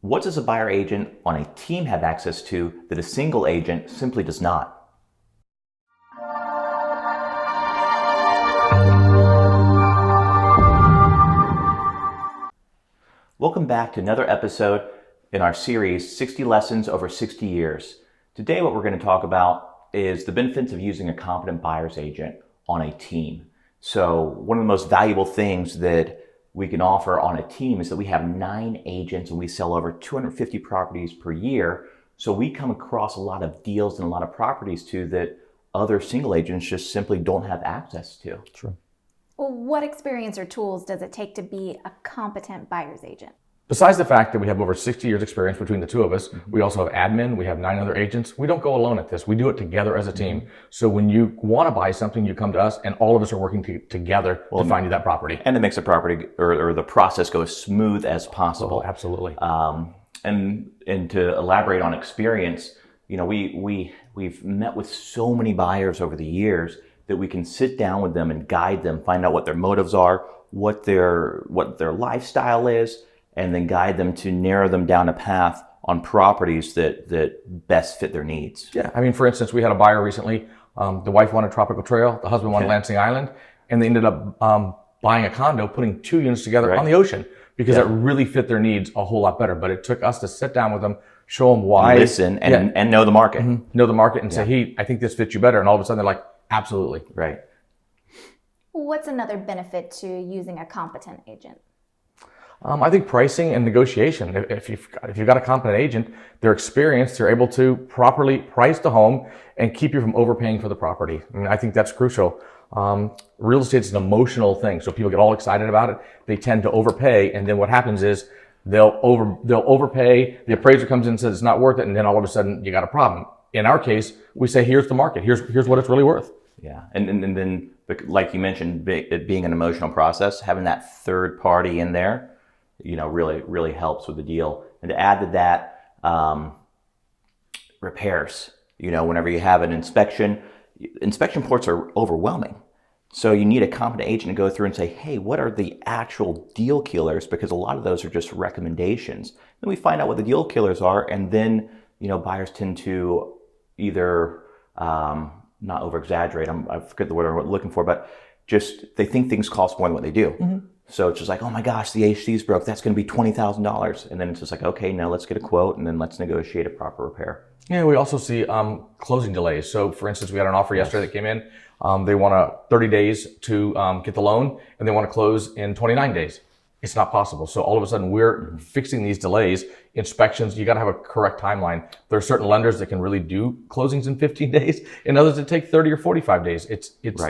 What does a buyer agent on a team have access to that a single agent simply does not? Welcome back to another episode in our series, 60 Lessons Over 60 Years. Today what we're going to talk about is the benefits of using a competent buyer's agent on a team. So one of the most valuable things that we can offer on a team is that we have 9 agents and we sell over 250 properties per year. So we come across a lot of deals and a lot of properties too that other single agents just simply don't have access to. True. Well, what experience or tools does it take to be a competent buyer's agent? Besides the fact that we have over 60 years experience between the two of us, we also have admin, we have 9 other agents. We don't go alone at this. We do it together as a team. So when you want to buy something, you come to us and all of us are working together to find you that property. And it makes the property or the process go as smooth as possible. Oh, absolutely. And to elaborate on experience, you know, we've met with so many buyers over the years that we can sit down with them and guide them, find out what their motives are, what their lifestyle is, and then guide them to narrow them down a path on properties that best fit their needs. Yeah, I mean, for instance, we had a buyer recently. The wife wanted Tropical Trail, the husband wanted Lansing Island, and they ended up buying a condo, putting 2 units together on the ocean because it really fit their needs a whole lot better. But it took us to sit down with them, show them why. Listen and know the market. Know the market and say, hey, I think this fits you better. And all of a sudden they're like, absolutely. Right. What's another benefit to using a competent agent? I think pricing and negotiation. If you've got a competent agent, they're experienced, they're able to properly price the home and keep you from overpaying for the property. I mean, I think that's crucial. Real estate is an emotional thing, so people get all excited about it. They tend to overpay, and then what happens is they'll overpay. The appraiser comes in and says it's not worth it, and then all of a sudden you got a problem. In our case, we say here's the market. Here's what it's really worth. Yeah, and then like you mentioned, it being an emotional process, having that third party in there, you know, really helps with the deal. And to add to that, repairs. You know, whenever you have an inspection reports are overwhelming. So you need a competent agent to go through and say, hey, what are the actual deal killers? Because a lot of those are just recommendations. Then we find out what the deal killers are, and then, you know, buyers tend to either not over exaggerate. I forget the word I'm looking for, but just they think things cost more than what they do. So it's just like, oh my gosh, the HD's broke. That's going to be $20,000. And then it's just like, okay, now let's get a quote and then let's negotiate a proper repair. Yeah, we also see closing delays. So for instance, we had an offer yesterday that came in. They want 30 days to get the loan and they want to close in 29 days. It's not possible. So all of a sudden we're fixing these delays. Inspections, you got to have a correct timeline. There are certain lenders that can really do closings in 15 days and others that take 30 or 45 days.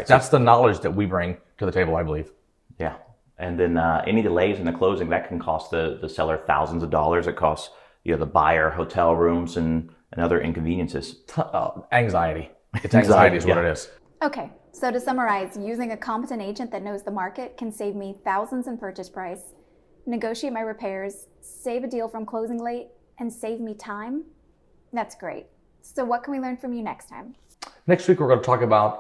That's the knowledge that we bring to the table, I believe. Yeah. And then any delays in the closing, that can cost the seller thousands of dollars. It costs, you know, the buyer hotel rooms and other inconveniences. Anxiety. It's anxiety is what it is. Okay, so to summarize, using a competent agent that knows the market can save me thousands in purchase price, negotiate my repairs, save a deal from closing late, and save me time. That's great. So what can we learn from you next time? Next week, we're going to talk about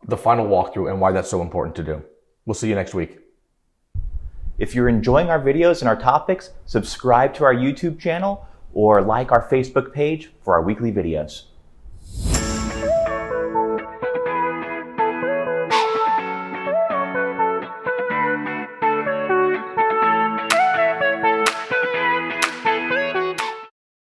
the final walkthrough and why that's so important to do. We'll see you next week. If you're enjoying our videos and our topics, subscribe to our YouTube channel or like our Facebook page for our weekly videos.